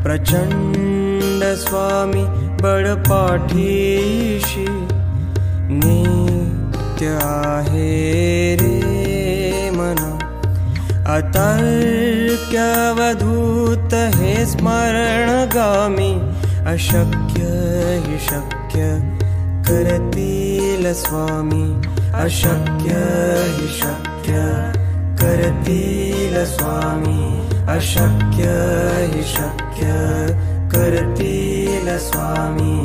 प्रचंड स्वामी बळपाठीशी नित्य आहे रे मना। अतर्क्यवधूत हे स्मरणगामी अशक्य हि शक्य करतील स्वामी। अशक्य हि शक्य करतील स्वामी। अशक्य हि शक्य करतील स्वामी।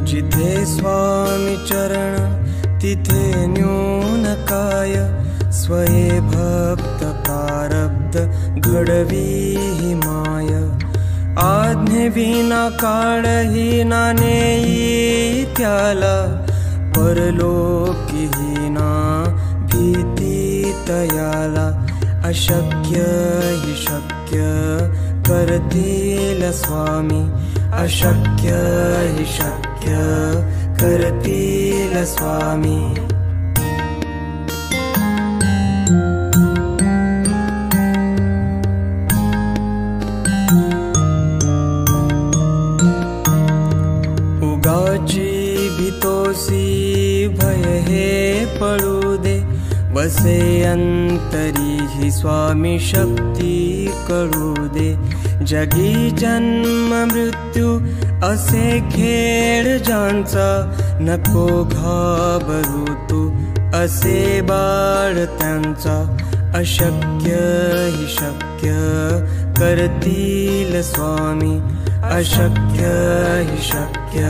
जिथे स्वामी चरण तिथे न्यून काय। स्वये भक्त प्रारब्ध घडवी ही माय। आज्ञेविना काळही ना नेई त्याला। परलोकीहीना भीती तयाला। अशक्य हि शक्य करतील स्वामी। अशक्य हि शक्य करतील स्वामी। उगाची भीतोसी भय हे पळू दे। वसे अंतरी ही स्वामी शक्ती कळू दे। जगी जन्म मृत्यू असे खेळ ज्यांचा। नको घाबरू तू असे बाळ त्यांचा। अशक्य हि शक्य करतील स्वामी। अशक्य हि शक्य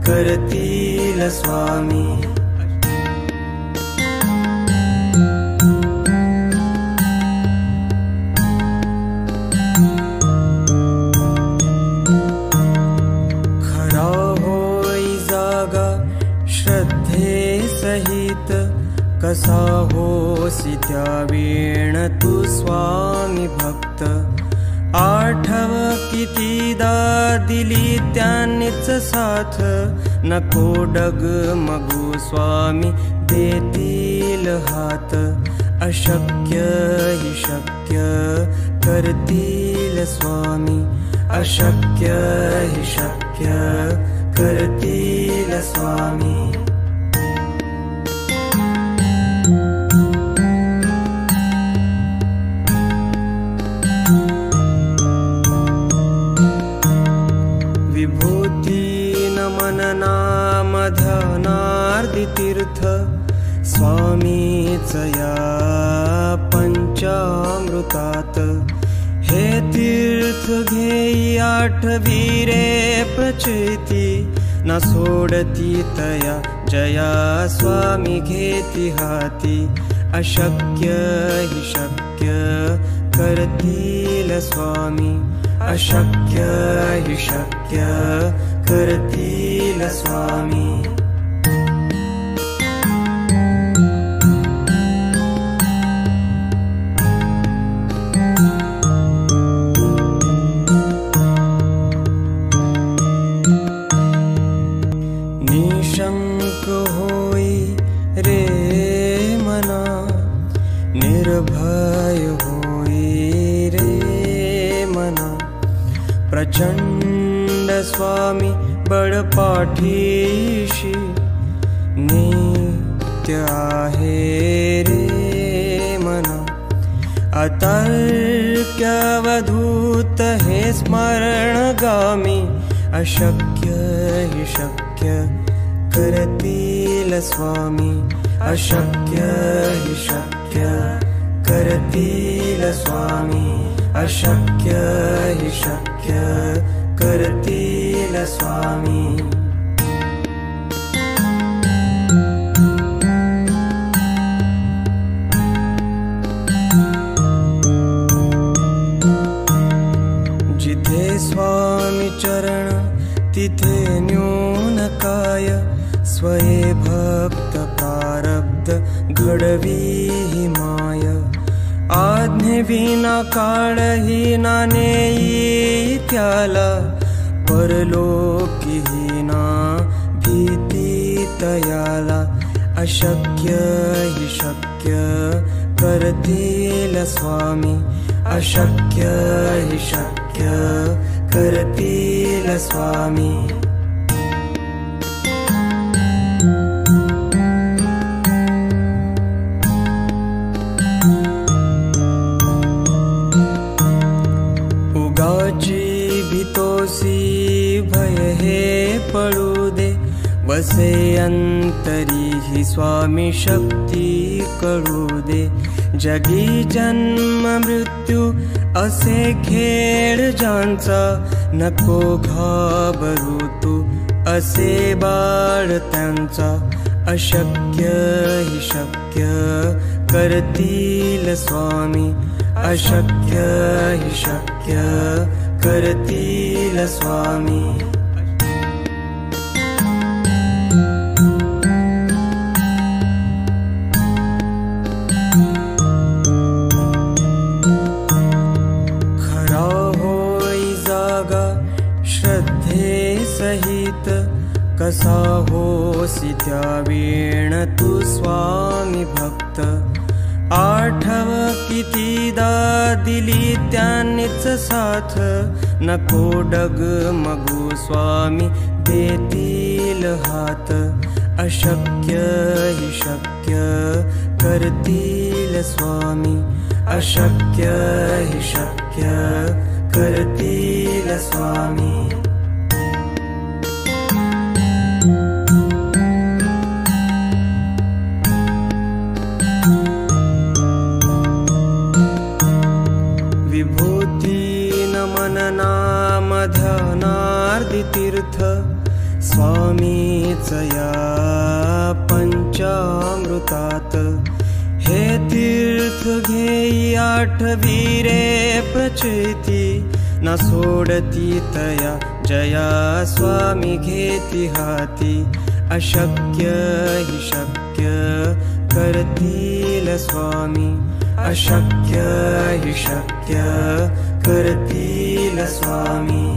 करतील स्वामी। खरा होई जागा श्रद्धे सहित। कसा होसी त्या वेण तू स्वामी भक्त। आठव कितीदा दिली त्यांनीच साथ। नको डगमगू स्वामी देतील हात। अशक्य हि शक्य करतील स्वामी। अशक्य हि शक्य करतील स्वामी। विभूती नमन नाम ध्यानार्दी तीर्थ। स्वामीच या पंचामृतात। हे तीर्थ घेई आठवी रे प्रचिती। न सोडती तया जया स्वामी घेती हाती। अशक्य हि शक्य करतील स्वामी। अशक्य हि शक्य करतील स्वामी। निशंक होई रे मना। निर्भय होई रे मना। प्रचंड स्वामी बळपाठीशी नित्य आहे रे मना। अतर्क्यवधूत हे स्मरणगामी अशक्य हि शक्य करतील स्वामी। अशक्य हि शक्य करतील स्वामी। अशक्य हि शक्य करतील स्वामी। जिथे स्वामी चरण तिथे न्यून काय। स्वये भक्त प्रारब्ध घडवी ही माय। आज्ञेविना काळही ना नेई त्याला। परलोकीहीना भीती अशक्य हि शक्य करतील स्वामी, अशक्य हि शक्य करतील स्वामी. उगाची भीतोसी भय हे पडू दे, वसे अंतरी ही स्वामी शक्ती कळू दे. जगी जन्म मृत्यू असे खेळ ज्यांचा, नको घाबरू तू असे बाळ त्यांचा. अशक्य हि शक्य करतील स्वामी, अशक्य हि शक्य करतील स्वामी. सहित कसा होसी त्यावेण तू स्वामी भक्त. आठव कितीदा दिली त्यांनीच साथ, नको डगमगू स्वामी देतील हात. अशक्य हि शक्य करतील स्वामी, अशक्य हि शक्य करतील स्वामी. नाम ध्यानार्दी तीर्थ स्वामीच या पंचामृतात. हे तीर्थ घेई आठवी रे प्रचिती, न सोडती तया जया स्वामी घेती हाती. अशक्य हि शक्य करतील स्वामी, अशक्य हि शक्य करतील स्वामी.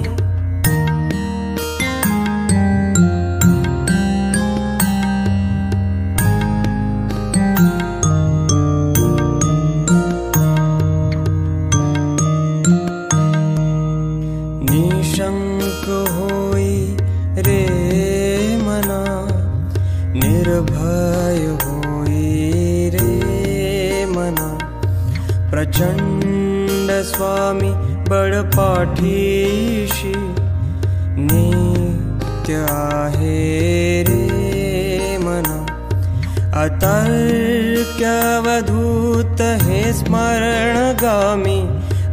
निशंक होई रे मना, निर्भय होई रे मना. प्रचंड स्वामी बळपाठीशी, नित्य आहे रे मना. अतर्क्यवधूत हे स्मरणगामी,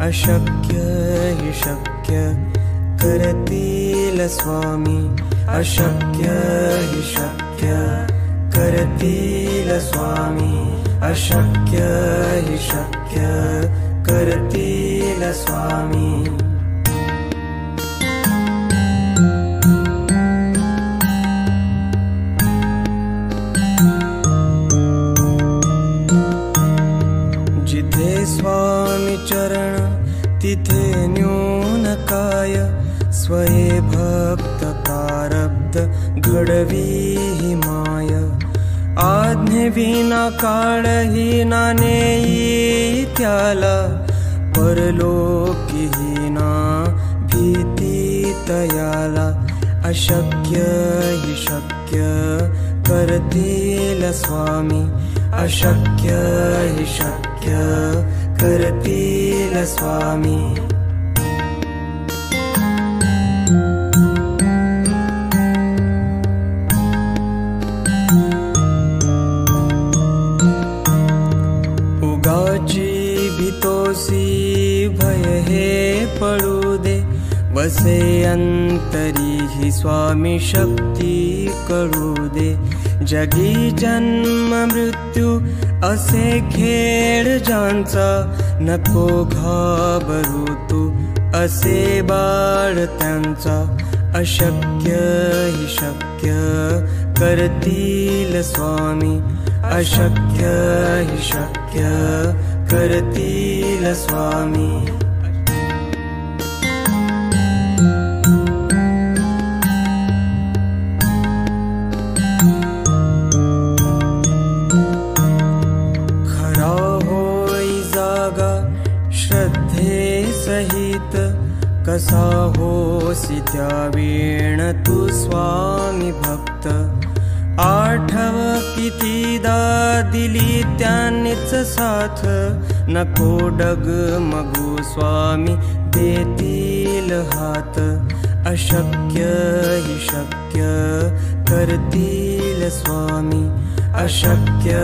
अशक्य हि शक्य करतील स्वामी, अशक्य हि शक्य करतील स्वामी, अशक्य हि शक्य करतील स्वामी. जिथे स्वामी चरण तिथे न्यून काय, स्वये भक्त प्रारब्ध घडवी ही माय. आज्ञेविना काळही ना नेई त्याला, परलोकीहीना भीती तयाला. अशक्य हि शक्य करतील स्वामी, अशक्य हि शक्य करतील स्वामी. भीतोसी भय हे पडू दे, वसे अंतरी ही स्वामी शक्ती कळू दे. जगी जन्म मृत्यू असे खेळ ज्यांचा, नको घाबरू तू असे बाळ त्यांचा. अशक्य हि शक्य करतील स्वामी, अशक्य हि शक्य करतील स्वामी. स्वामी भक्त आठव कितीदा दिली त्यांनीच साथ नको डगमगू स्वामी देतील हात अशक्य हि शक्य करतील स्वामी अशक्य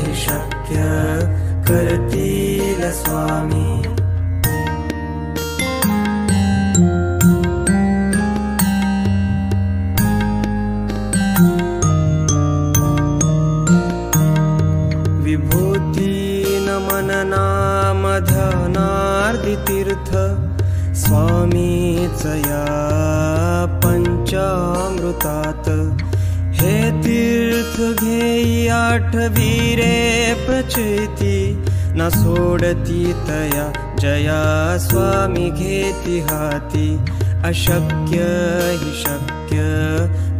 हि शक्य करतील स्वामी तीर्थ स्वामीच या पंचामृतात हे तीर्थ घेई आठवी रे प्रचिती न सोडती तया जया स्वामी घेती हाती अशक्य हि शक्य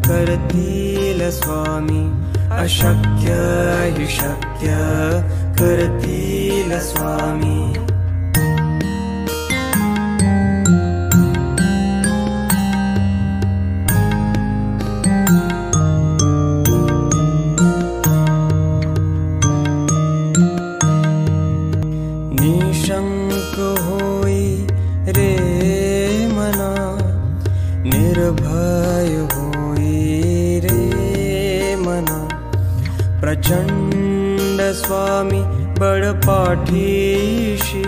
करतील स्वामी अशक्य हि शक्य करतील स्वामी निशंक होई रे मना निर्भय होई रे मना प्रचंड स्वामी बळपाठीशी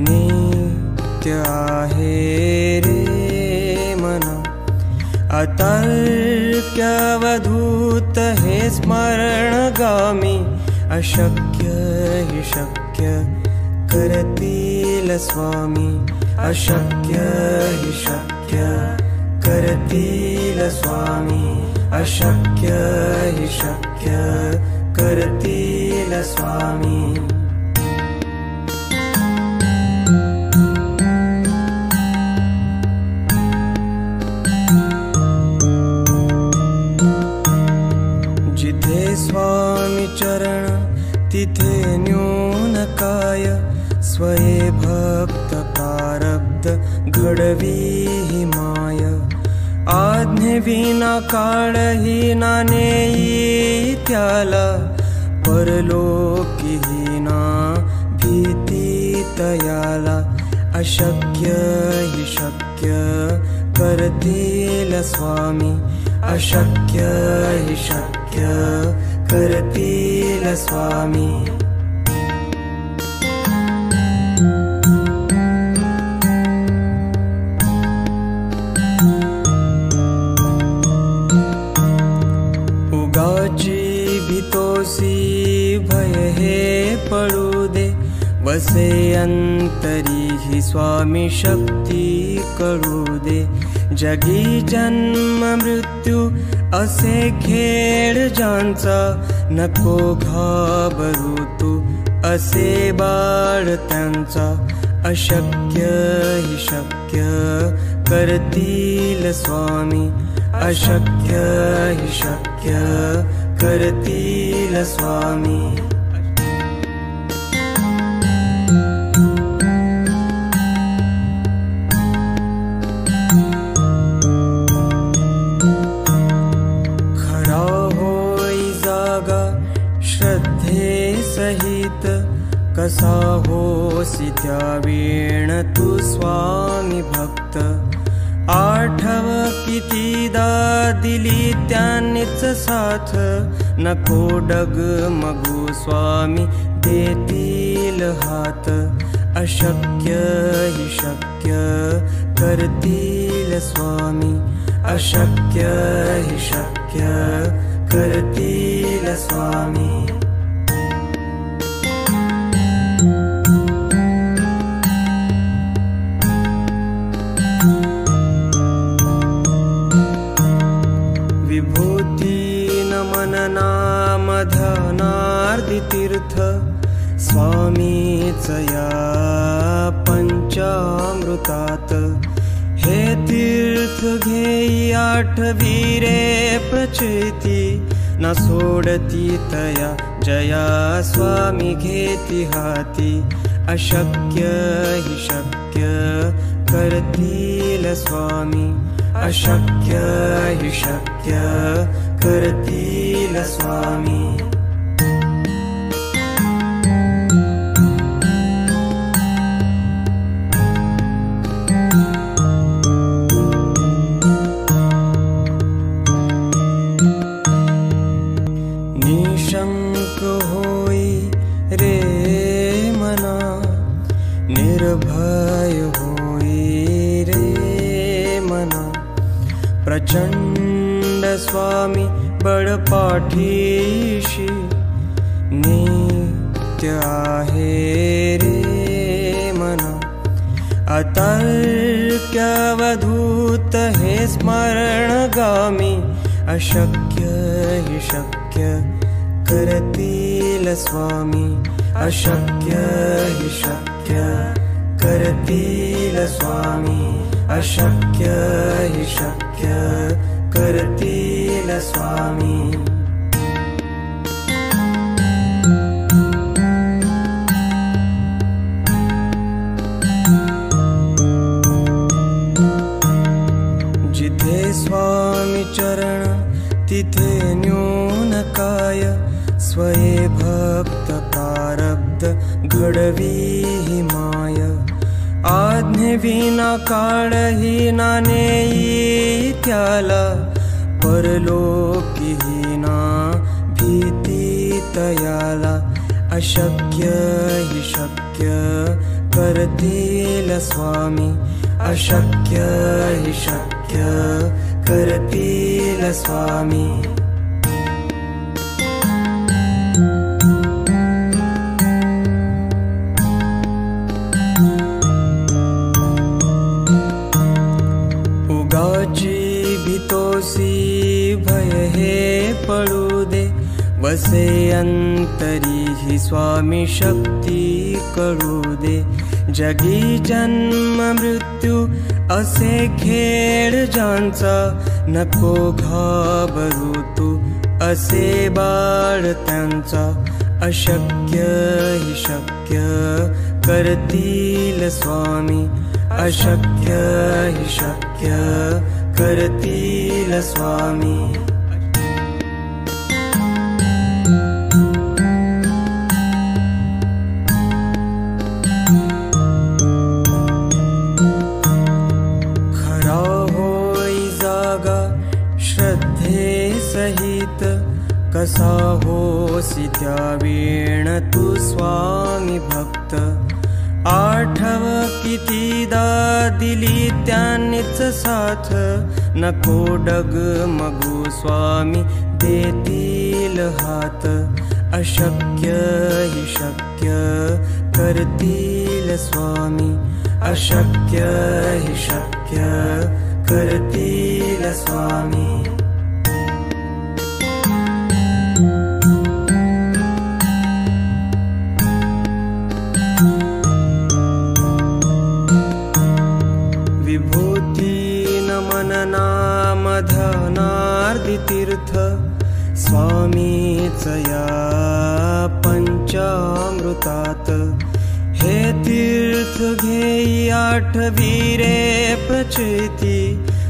नित्य आहे रे मना अतर्क्यवधूत हे स्मरणगामी अशक्य हि शक्य करतील स्वामी अशक्य हि शक्य करतील स्वामी अशक्य हि शक्य करतील स्वामी जिथे स्वामी चरण तिथे न्यून काय स्वये भक्त प्रारब्ध घडवी हि माय आज्ञे विना काळही ना नेई त्याला परलोकी हि ना भीती तयाला अशक्य हि शक्य करतील स्वामी अशक्य हि शक्य करतील स्वामी उगाची भीतोसी भय हे पळू दे वसे अंतरी ही स्वामी शक्ती कळू दे जगी जन्म मृत्यू असे खेळ ज्यांचा नको घाबरू तू असे बाळ त्यांचा अशक्य हि शक्य करतील स्वामी अशक्य हि शक्य करतील स्वामी सहित कसा होसी त्यावेण तू स्वामी भक्त आठव कितीदा दिली त्यांनीच साथ नको डगमगू स्वामी देतील हात अशक्य हि शक्य करतील स्वामी अशक्य हि शक्य करतील स्वामी तीर्थ स्वामीच या पंचामृतात हे तीर्थ घेई आठवी रे प्रचिती न सोडती तया जया स्वामी घेती हाती अशक्य हि शक्य करतील स्वामी अशक्य हि शक्य करतील स्वामी। निशंक होई रे मना, निर्भय होई रे मना। प्रचंड स्वामी बळपाठीशी, नित्य आहे रे मना। अतर्क्यवधूत हे स्मरणगामी, अशक्य हि शक्य करतील स्वामी। अशक्य हि शक्य करतील स्वामी। अशक्य हि शक्य करतील स्वामी। जिथे स्वामी चरण तिथे न्यून काय, स्वये भक्त प्रारब्ध घडवी ही माय। आज्ञेविना काळही ना नेई त्याला, परलोकीहीना भीती तयाला। अशक्य हि शक्य करतील स्वामी। अशक्य हि शक्य करतील स्वामी। उगाची भीतोसी भय हे पळू दे, वसे अंतरी ही स्वामी शक्ती कळू दे। जगी जन्म मृत्यू असे खेळ ज्यांचा, नको घाबरू तू असे बाळ त्यांचा। अशक्य हि शक्य करतील स्वामी। अशक्य हि शक्य करतील स्वामी। श्रद्धे सहित कसा होसी त्यावेळ तू स्वामी भक्त। आठव कितीदा दिली त्यांनीच साथ, नको डगमगू स्वामी देतील हात। अशक्य हि शक्य करतील स्वामी। अशक्य हि शक्य करतील स्वामी। विभूती नमन नाम धनार्दी तीर्थ, स्वामीच या पंचामृतात। हे तीर्थ घेई आठवी रे प्रचिती,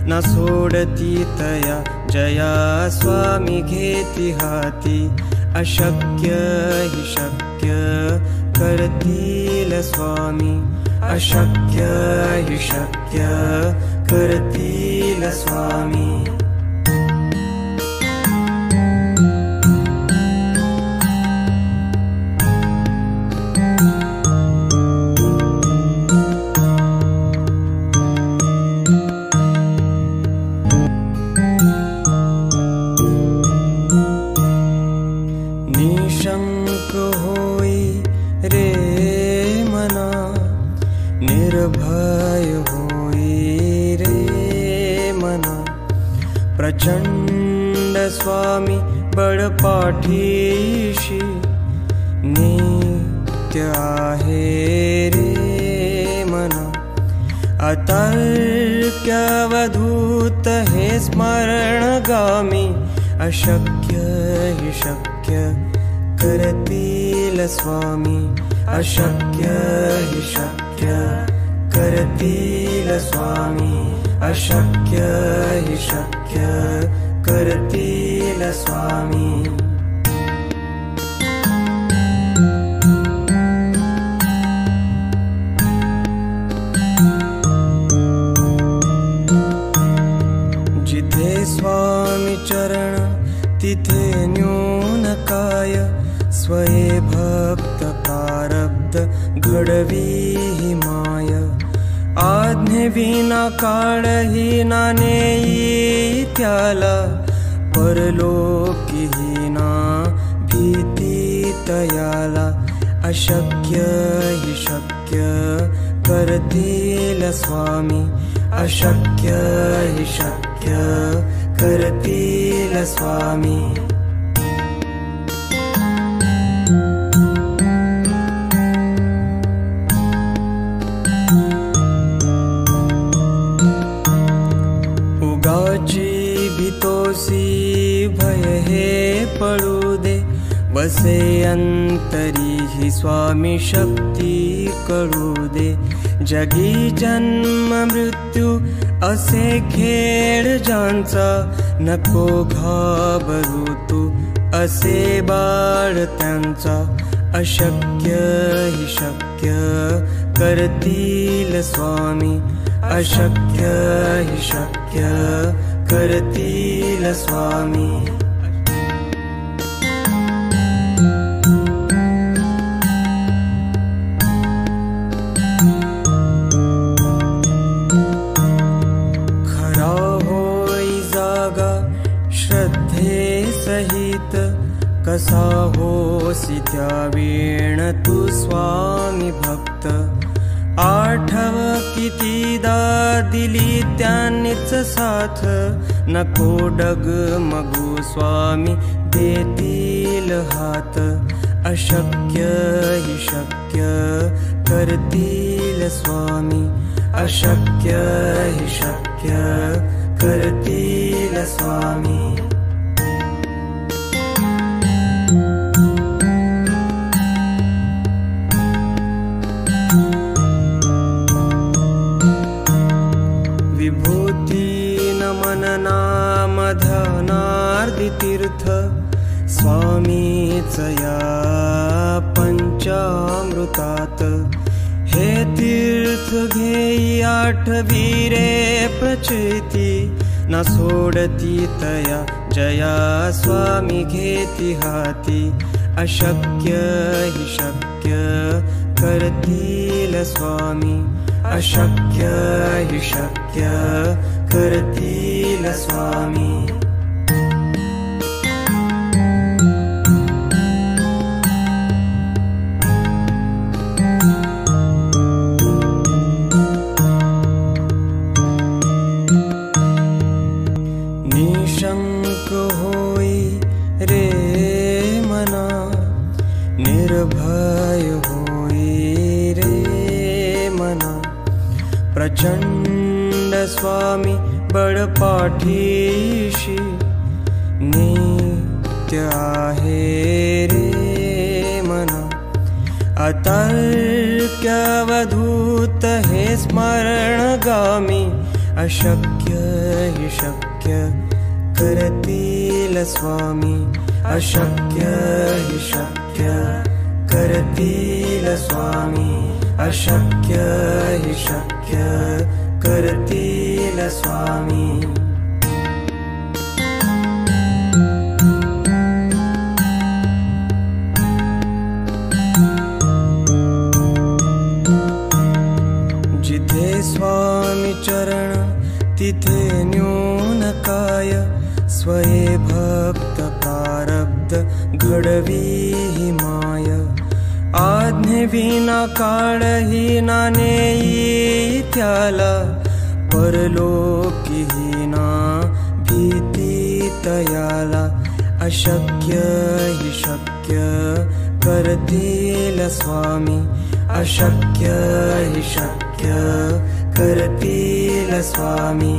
न सोडती तया जया स्वामी घेती हाती। अशक्य हि शक्य करतील स्वामी। अशक्य हि शक्य करतील स्वामी। निशंक होई रे मना, निर्भय होई रे मना। प्रचंड स्वामी बळपाठीशी, नित्य आहे रे मना। अतर्क्यवधूत हे स्मरणगामी, अशक्य हि शक्य करतील स्वामी। अशक्य हि शक्य करतील स्वामी। अशक्य हि शक्य करतील स्वामी। जिथे स्वामी चरण तिथे न्यून काय, स्वये भक्त प्रारब्ध घडवी ही माय। आज्ञेविना काळही ना नेई त्याला, परलोकीही ना भीती तयाला। अशक्य हि शक्य करतील स्वामी, अशक्य हि शक्य करतील स्वामी। उगाची भीतोसी भय हे पळू दे, बसे अंतरी ही स्वामी शक्ती कळू दे। जगी जन्म मृत्यू असे खेळ ज्यांचा, नको घाबरू तू असे बाळ त्यांचा। अशक्य हि शक्य करतील स्वामी, अशक्य हि शक्य करतील स्वामी। सहित कसा होसी त्यावेळ तू स्वामी भक्त। आठव कितीदा दिली त्यांनीच साथ, नको डगमगू स्वामी देतील हात। अशक्य हि शक्य करतील स्वामी, अशक्य हि शक्य करतील स्वामी। नाम ध्यानार्दी तीर्थ स्वामीच या पंचामृतात। हे तीर्थ घेई आठवी रे प्रचिती, न सोडती तया जया स्वामी घेती हाती। अशक्य हि शक्य करतील स्वामी, अशक्य हि शक्य करतील स्वामी। निशंक होई रे मना, निर्भय होई रे मना। प्रचंड स्वामी बळपाठीशी, नित्य आहे रे मना। अतर्क्य अवधूत हे स्मरणगामी, अशक्य हि शक्य करतील स्वामी, अशक्य हि शक्य करतील स्वामी, अशक्य हि शक्य करतील स्वामी। जिथे स्वामी चरण तिथे न्यून काय, स्वये भक्त प्रारब्ध घडवी ही माय। आज्ञेविना काळही ना नेई त्याला, परलोकीही ना भीती तयाला। अशक्य हि शक्य करतील स्वामी, अशक्य हि शक्य करतील स्वामी।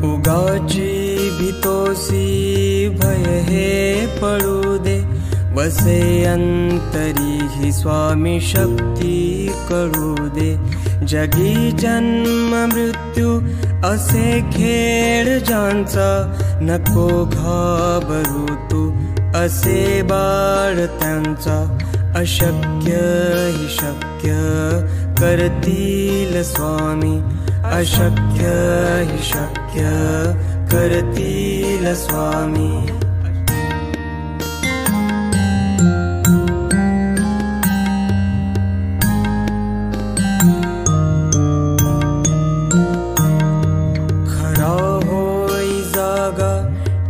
उगाची भीतोसी भय अंतरी ही स्वामी शक्ती कळू दे। जगी जन्म मृत्यू असे खेळ ज्यांचा, नको घाबरू तू असे बाळ त्यांचा। अशक्य ही शक्य करतील स्वामी, अशक्य ही शक्य करतील स्वामी।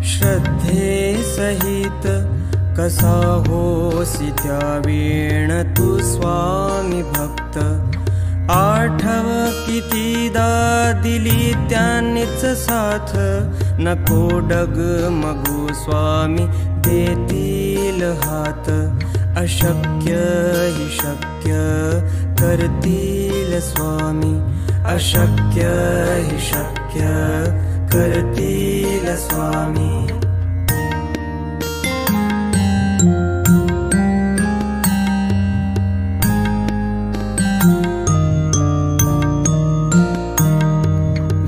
श्रद्धे सहित कसा होसी त्यावेळ तू स्वामी भक्त। आठव कितीदा दिली त्यांनीच साथ, नको डगमगू स्वामी देतील हात। अशक्य ही शक्य करतील स्वामी, अशक्य ही शक्य करतील स्वामी।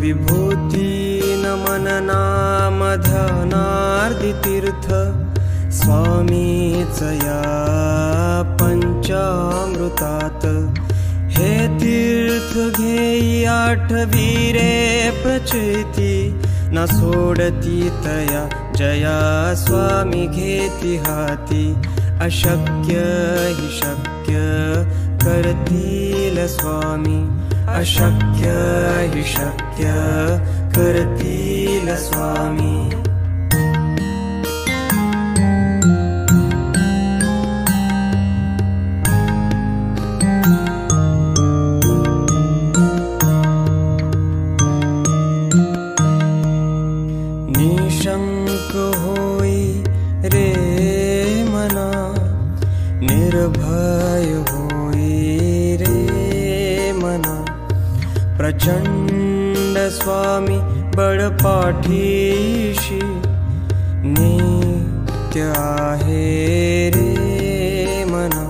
विभूती नमन नाम ध्यानार्दी तीर्थ, स्वामीच या पंचामृतात। हे तीर्थ घेई आठवी रे प्रचिती, न सोडती तया जया स्वामी घेती हाती। अशक्य ही शक्य करतील स्वामी, अशक्य ही शक्य करतील स्वामी। निशंक होई रे मना, निर्भय होई रे मना। प्रचंड स्वामी बळपाठीशी, नित्य आहे रे मना।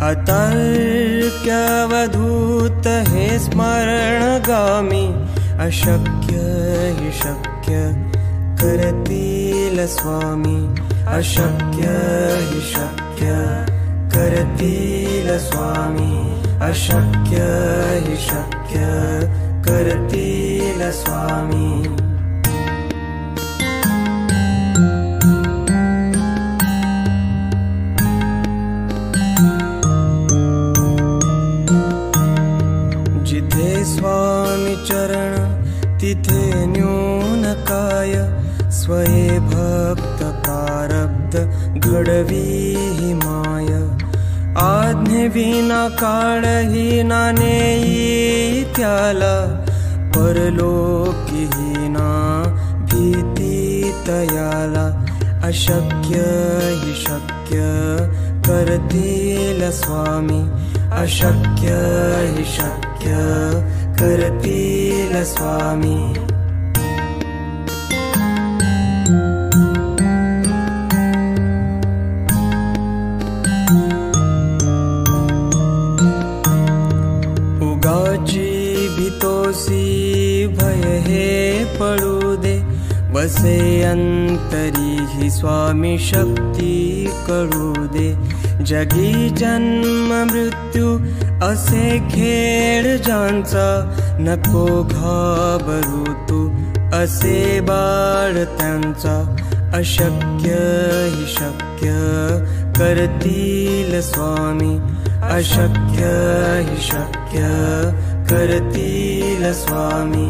अतर्क्यवधूत हे स्मरणगामी, अशक्य ही शक्य करतील स्वामी, अशक्य ही शक्य करतील स्वामी, अशक्य ही शक्य करतील स्वामी। जिथे स्वामी चरण तिथे न्यून काय, स्वये भक्त प्रारब्ध घडवी ही माय। आज्ञेविना काळही ना नेई त्याला, परलोकीही ना भीती तयाला। अशक्य ही शक्य करतील स्वामी, अशक्य ही शक्य करतील स्वामी। उगाची भीतोसी भय हे पळू दे, बसे अंतरी ही स्वामी शक्ती कळू दे। जगी जन्म मृत्यू असे खेळ ज्यांचा, नको घाबरू तू असे बाळ त्यांचा। अशक्य ही शक्य करतील स्वामी, अशक्य ही शक्य करतील स्वामी।